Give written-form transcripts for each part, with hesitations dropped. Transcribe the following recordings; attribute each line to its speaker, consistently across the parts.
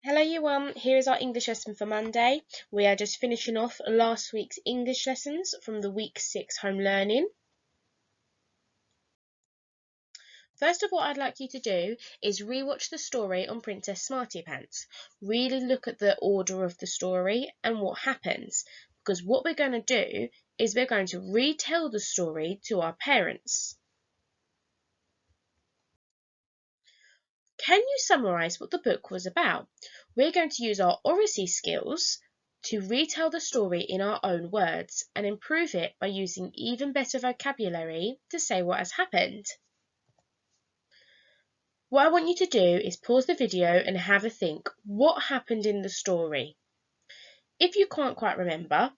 Speaker 1: Hello you here is our English lesson for Monday. We are just finishing off last week's English lessons from the week 6 home learning. First of all, I'd like you to do is rewatch the story on Princess Smartypants. Really look at the order of the story and what happens, because what we're going to do is we're going to retell the story to our parents. Can you summarise what the book was about? We're going to use our oracy skills to retell the story in our own words and improve it by using even better vocabulary to say what has happened. What I want you to do is pause the video and have a think. What happened in the story? If you can't quite remember,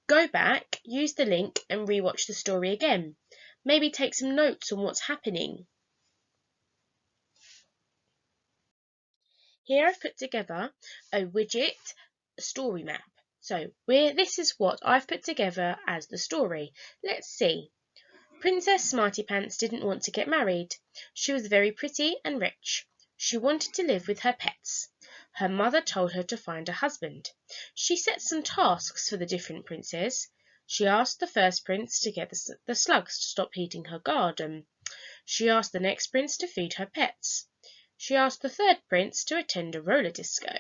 Speaker 1: go back, use the link and rewatch the story again. Maybe take some notes on what's happening. Here I've put together a widget story map. So this is what I've put together as the story. Let's see. Princess Smartypants didn't want to get married. She was very pretty and rich. She wanted to live with her pets. Her mother told her to find a husband. She set some tasks for the different princes. She asked the first prince to get the slugs to stop eating her garden. She asked the next prince to feed her pets. She asked the third prince to attend a roller disco.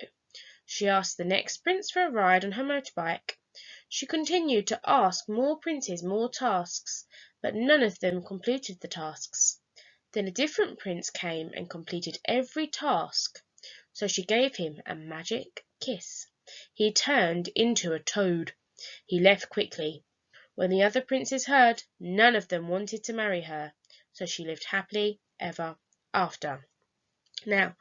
Speaker 1: She asked the next prince for a ride on her motorbike. She continued to ask more princes more tasks, but none of them completed the tasks. Then a different prince came and completed every task, so she gave him a magic kiss. He turned into a toad. He left quickly. When the other princes heard, none of them wanted to marry her, so she lived happily ever after. Now,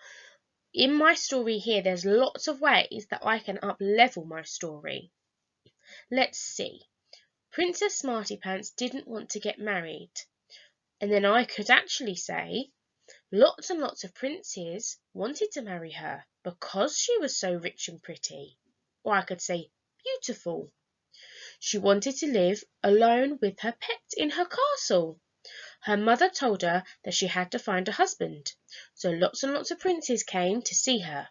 Speaker 1: in my story here, there's lots of ways that I can up-level my story. Let's see. Princess Smartypants didn't want to get married. And then I could actually say, lots and lots of princes wanted to marry her because she was so rich and pretty. Or I could say, beautiful. She wanted to live alone with her pet in her castle. Her mother told her that she had to find a husband, so lots and lots of princes came to see her.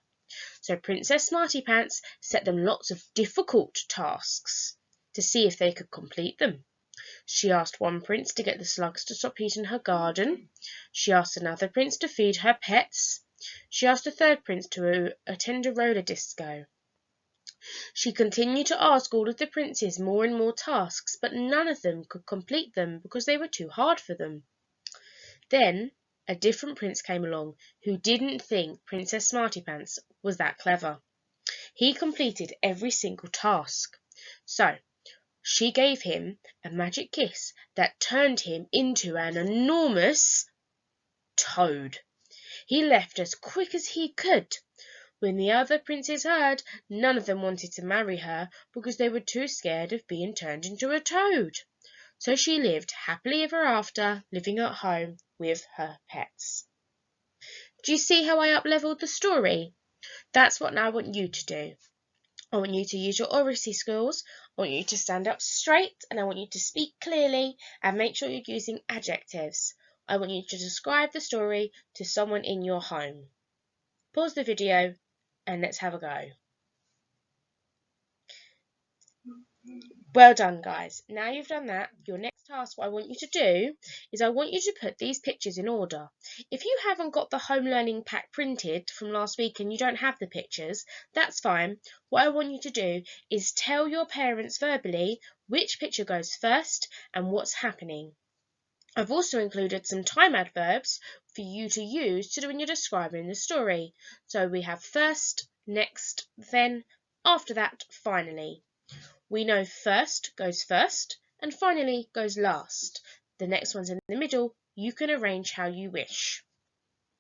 Speaker 1: So Princess Smartypants set them lots of difficult tasks to see if they could complete them. She asked one prince to get the slugs to stop eating her garden. She asked another prince to feed her pets. She asked a third prince to attend a roller disco. She continued to ask all of the princes more and more tasks, but none of them could complete them because they were too hard for them. Then a different prince came along who didn't think Princess Smartypants was that clever. He completed every single task. So she gave him a magic kiss that turned him into an enormous toad. He left as quick as he could. When the other princes heard, none of them wanted to marry her because they were too scared of being turned into a toad. So she lived happily ever after, living at home with her pets. Do you see how I up-leveled the story? That's what I want you to do. I want you to use your oracy skills. I want you to stand up straight and I want you to speak clearly and make sure you're using adjectives. I want you to describe the story to someone in your home. Pause the video and let's have a go. Well done, guys. Now you've done that, your next task, what I want you to do is I want you to put these pictures in order. If you haven't got the home learning pack printed from last week and you don't have the pictures, that's fine. What I want you to do is tell your parents verbally which picture goes first and what's happening. I've also included some time adverbs for you to use to do when you're describing the story. So we have first, next, then, after that, finally. We know first goes first and finally goes last. The next one's in the middle. You can arrange how you wish.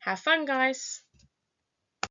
Speaker 1: Have fun, guys!